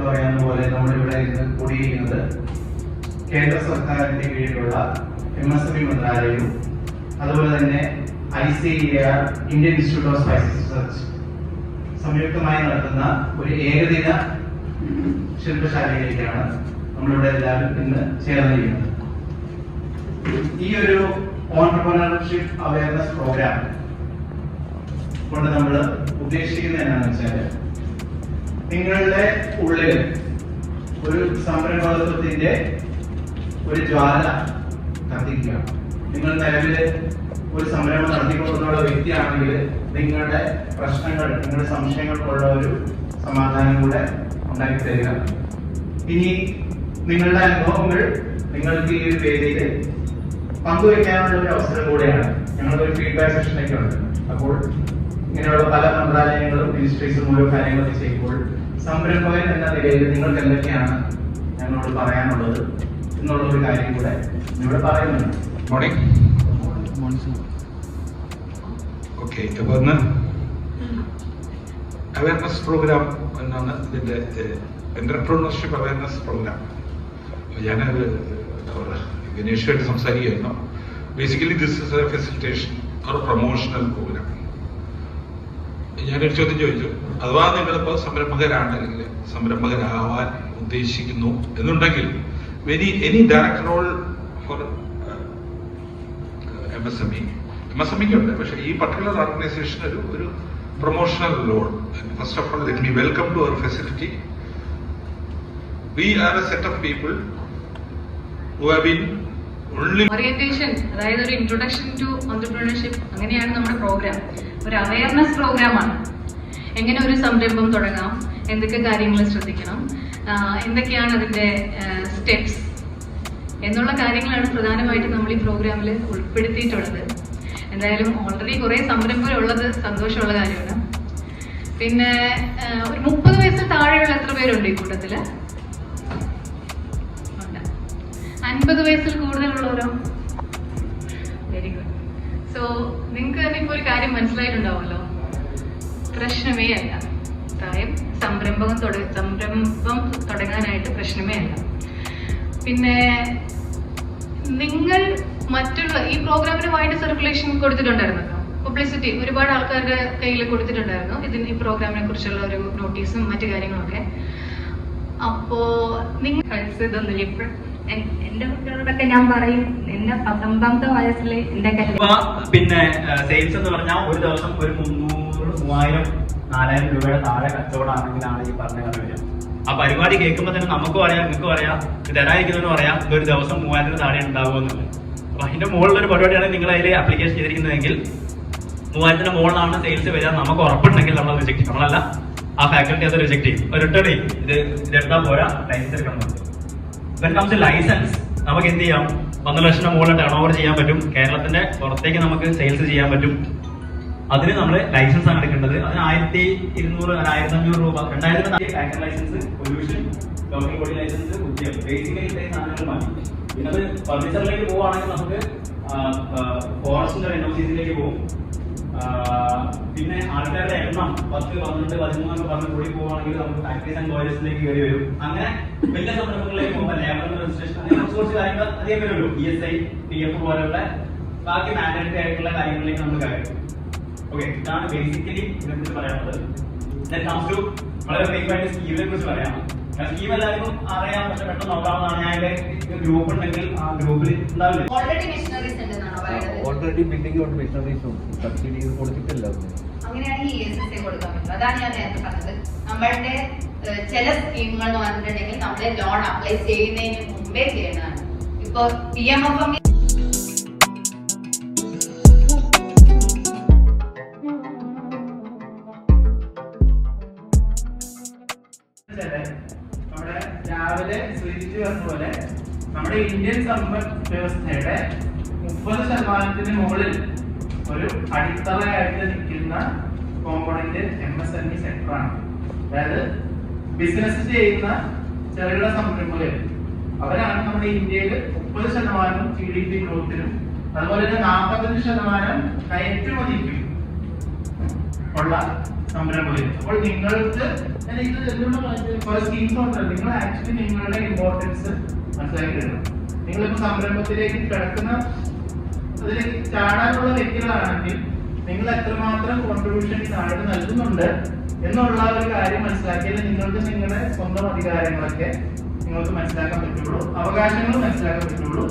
പറയുന്ന പോലെ നമ്മളിവിടെ ഇന്ന് കൂടിയിരിക്കുന്നത് കേന്ദ്ര സർക്കാരിന്റെ കീഴിലുള്ള MSME മന്ത്രാലയവും അതുപോലെ തന്നെ ICAR Indian institute of spices research സംയുക്തമായി നടത്തുന്ന ഒരു ഏകദിന ശില്പശാലയിലേക്കാണ് നമ്മളിവിടെ എല്ലാവരും ഇന്ന് ചേർന്നിരിക്കുന്നത്. ഈ ഒരു ഓൺട്രപ്രണർഷിപ്പ് അവയർനെസ് പ്രോഗ്രാം കൊണ്ട് നമ്മൾ ഉദ്ദേശിക്കുന്നത് എന്താണെന്ന് വെച്ചാൽ നിങ്ങളുടെ ഉള്ളിൽ ഒരു സംരംഭകത്വത്തിന്റെ ഒരു ജ്വാല കത്തിക്കുക. നിങ്ങൾ നിലവിൽ ഒരു സംരംഭം നടത്തിക്കൊണ്ടുള്ള വ്യക്തിയാണെങ്കിൽ നിങ്ങളുടെ പ്രശ്നങ്ങൾ, നിങ്ങളുടെ സംശയങ്ങൾക്കുള്ള ഒരു സമാധാനം കൂടെ ഉണ്ടാക്കി തരിക. ഇനി നിങ്ങളുടെ അനുഭവങ്ങൾ നിങ്ങൾക്ക് ഈ ഒരു വേദിയിൽ പങ്കുവയ്ക്കാനുള്ള ഒരു അവസരം കൂടെയാണ്. ഞങ്ങളൊരു ഫീഡ്ബാക്ക് സെഷനൊക്കെ ഉണ്ട്. അപ്പോൾ ഇങ്ങനെയുള്ള പല മന്ത്രാലയങ്ങളും മിനിസ്ട്രീസും ഓരോ കാര്യങ്ങളൊക്കെ ചെയ്യുമ്പോൾ സംരംഭകൻ എന്ന നിലയിൽ നിങ്ങൾക്ക് എന്തൊക്കെയാണ് ഞങ്ങളോട് പറയാനുള്ളത് എന്നുള്ള ഒരു കാര്യം കൂടെ ഇവിടെ പറയുന്നുണ്ട്. ഓക്കെ, അപ്പോൾ ഇന്ന് അവയർനെസ് പ്രോഗ്രാം എന്നാണ് ഇതിൻ്റെ എന്റർപ്രണർഷിപ്പ് അവയർനെസ് പ്രോഗ്രാം. ഞാനത് വിനീഷായിട്ട് സംസാരിക്കുകയായിരുന്നു. Basically this is a facilitation or promotional programme. ഞാനൊരു ചോദ്യം ചോദിച്ചു, അഥവാ നിങ്ങളിപ്പോൾ സംരംഭകരാണ് അല്ലെങ്കിൽ സംരംഭകരാവാൻ ഉദ്ദേശിക്കുന്നു എന്നുണ്ടെങ്കിൽ any direct role for MSME ഉണ്ട്. പക്ഷെ ഈ പർട്ടിക്കുലർ ഓർഗനൈസേഷൻ ഒരു promotional role. First of all let me welcome to our facility. We are a set of people who have been only orientation, അതായത് ഒരു ഇൻട്രൊഡക്ഷൻ ടു എന്റർപ്രണർഷിപ്പ്, അങ്ങനെയാണ് നമ്മുടെ programme. ഒരു awareness പ്രോഗ്രാമാണ്. എങ്ങനെ ഒരു സംരംഭം തുടങ്ങാം, എന്തൊക്കെ കാര്യങ്ങൾ ശ്രദ്ധിക്കണം, എന്തൊക്കെയാണ് അതിന്റെ സ്റ്റെപ്സ് എന്നുള്ള കാര്യങ്ങളാണ് പ്രധാനമായിട്ടും നമ്മൾ ഈ പ്രോഗ്രാമിൽ ഉൾപ്പെടുത്തിയിട്ടുള്ളത്. എന്തായാലും ഓൾറെഡി കുറെ സംരംഭങ്ങളുള്ളത് സന്തോഷമുള്ള കാര്യമാണ്. പിന്നെ ഒരു 30 വയസ്സിൽ താഴെയുള്ള എത്ര പേരുണ്ട് ഈ കൂട്ടത്തില്? 50 വയസ്സിൽ കൂടുതലുള്ളവരോ? Very good. സോ നിങ്ങൾക്ക് തന്നെ ഇപ്പോൾ ഒരു കാര്യം മനസ്സിലായിട്ടുണ്ടാവുമല്ലോ, പ്രശ്നമേ അല്ല പ്രായം. സംരംഭം തുടങ്ങാനായിട്ട് പ്രശ്നമേ അല്ല. പിന്നെ നിങ്ങൾ മറ്റുള്ള ഈ പ്രോഗ്രാമിനുമായിട്ട് സർക്കുലേഷൻ കൊടുത്തിട്ടുണ്ടായിരുന്നല്ലോ, പബ്ലിസിറ്റി ഒരുപാട് ആൾക്കാരുടെ കയ്യിൽ കൊടുത്തിട്ടുണ്ടായിരുന്നു ഈ പ്രോഗ്രാമിനെ കുറിച്ചുള്ള ഒരു നോട്ടീസും മറ്റു കാര്യങ്ങളൊക്കെ. അപ്പോ നിങ്ങൾ ഇതൊന്നുമില്ല. ഇപ്പോഴും എന്റെ കുട്ടികളോടൊക്കെ ഞാൻ പറയും, എന്റെ 19ാമത്തെ വയസ്സിൽ എന്റെ പിന്നെ സെയിൽസ് എന്ന് പറഞ്ഞാൽ ഒരു ദിവസം ഒരു 300, 3000, 4000 രൂപയുടെ താഴെ കച്ചവടമാണെങ്കിലാണ് ഈ പറഞ്ഞ കഥ വരിക. ആ പരിപാടി കേൾക്കുമ്പോൾ തന്നെ നമുക്കും അറിയാം, നിങ്ങൾക്കും അറിയാം, ഇത് തരാതിരിക്കുന്നതിനും അറിയാം ഒരു ദിവസം 3000 താഴെ ഉണ്ടാകുമെന്നുള്ളത്. അപ്പൊ അതിന്റെ മുകളിലൊരു പരിപാടിയാണ് നിങ്ങൾ അതിൽ ആപ്ലിക്കേഷൻ ചെയ്തിരിക്കുന്നതെങ്കിൽ 3000 മുകളിലാണ് സെയിൽസ് വരിക നമുക്ക് ഉറപ്പുണ്ടെങ്കിൽ നമ്മൾ റിജക്ട് ചെയ്യും. നമ്മളല്ല, ആ ഫാക്കൽറ്റി അത് റിജക്ട് ചെയ്യും. റിട്ടേൺ ചെയ്യും. ഇതെടുത്താൽ പോരാ, ലൈസൻസ് എടുക്കണം. വെൻ കംസ് ടു ലൈസൻസ്, നമുക്ക് എന്ത് ചെയ്യാം? 1 ലക്ഷം മുകളിൽ ടേൺ ഓവർ ചെയ്യാൻ പറ്റും. കേരളത്തിന്റെ പുറത്തേക്ക് നമുക്ക് സെയിൽസ് ചെയ്യാൻ പറ്റും. അതിന് നമ്മൾ ലൈസൻസ് ആണ് എടുക്കേണ്ടത്. അതിന് 1200, 1500 രൂപ. 2000 factory licence, pollution, local body licence, ഉദ്യോഗം, ബേസിക്കലി ഇത്രയും സാധനങ്ങൾ മതി. പിന്നെ അത് ഫർണിച്ചറിലേക്ക് പോവുകയാണെങ്കിൽ നമുക്ക് ഫോറസ്റ്റിന്റെ NOCസിലേക്ക് പോകും. പിന്നെ ആൾക്കാരുടെ എണ്ണം 10, 12, 13 പറഞ്ഞ് കൂടി പോവുകയാണെങ്കിൽ നമുക്ക് ഫാക്ടറീസ് ആൻഡ് കോളേജസിലേക്ക് കയറി വരും. അങ്ങനെ വലിയ സംരംഭങ്ങളിലേക്ക് പോകുമ്പോൾ ലേബർ രജിസ്ട്രേഷൻ, അങ്ങനെ കുറച്ച് കാര്യങ്ങൾ അധികം വരുള്ളൂ. ESI, PF പോലുള്ള ബാക്കി മാൻഡേറ്ററി ആയിട്ടുള്ള കാര്യങ്ങളിലേക്ക് നമ്മൾ കയറും. ഓക്കെ, ഇതാണ് ബേസിക്കലി ഇതിനെക്കുറിച്ച് പറയാനുള്ളത്. വളരെ ബ്രീഫായിട്ട് സ്കീമിനെ കുറിച്ച് പറയാം. സ്കീം എല്ലാവർക്കും അറിയാം, പക്ഷെ പെട്ടെന്ന് നോക്കാവുന്നതാണ്. ഞാൻ ഗ്രൂപ്പ് ഉണ്ടെങ്കിൽ ആ ഗ്രൂപ്പിൽ ഉണ്ടാവില്ല. ഓൾറെഡി ബിൽഡിംഗ് കൊണ്ട് മെഷീനറീസും സബ്സിഡി കൊടുത്തിട്ടില്ല. അങ്ങനെയാണെങ്കിൽ ESSA കൊടുക്കാൻ പറ്റും. അതാണ് ഞാൻ നേരത്തെ പറഞ്ഞത്. നമ്മളുടെ ചില സ്കീമുകൾ എന്ന് പറഞ്ഞിട്ടുണ്ടെങ്കിൽ നമ്മളെ ലോൺ അപ്ലൈ ചെയ്യുന്നതിന് മുമ്പേ ചെയ്യണതാണ്. ഇപ്പൊ PMFM നമ്മുടെ രാവിലെ സൂചിപ്പിച്ചു പറഞ്ഞ നമ്മുടെ ഇന്ത്യൻ സമ്പദ് വ്യവസ്ഥയുടെ 30% മുകളിൽ ഒരു അടിത്തറയായിട്ട് നിൽക്കുന്ന കോമ്പണന്റ് MSME സെക്ടറാണ്. അതായത് ബിസിനസ് ചെയ്യുന്ന ചെറുകിട സംരംഭകർ, അവരാണ് നമ്മുടെ ഇന്ത്യയിൽ 30% GDP ഗ്രോത്തിനും അതുപോലെ തന്നെ 45% കയറ്റുമതിക്കും ഉള്ള സംരംഭം വരുന്നത്. അപ്പോൾ നിങ്ങൾക്ക് ഇത് കുറെ സ്കീംസ് ഉണ്ടല്ലോ, നിങ്ങൾ ആക്ച്വലി നിങ്ങളുടെ ഇമ്പോർട്ടൻസ് മനസ്സിലാക്കിയിട്ടുണ്ട്. നിങ്ങളിപ്പോ സംരംഭത്തിലേക്ക് കിടക്കുന്ന അതിലേക്ക് ചാടാനുള്ള വ്യക്തികളാണെങ്കിൽ നിങ്ങൾ എത്രമാത്രം കോൺട്രിബ്യൂഷൻ ഈ നാടിന് നൽകുന്നുണ്ട് എന്നുള്ള ഒരു കാര്യം മനസ്സിലാക്കിയാൽ നിങ്ങൾക്ക് നിങ്ങളുടെ സ്വന്തം അധികാരങ്ങളൊക്കെ നിങ്ങൾക്ക് മനസ്സിലാക്കാൻ പറ്റുള്ളൂ, അവകാശങ്ങൾ മനസ്സിലാക്കാൻ പറ്റുള്ളൂ.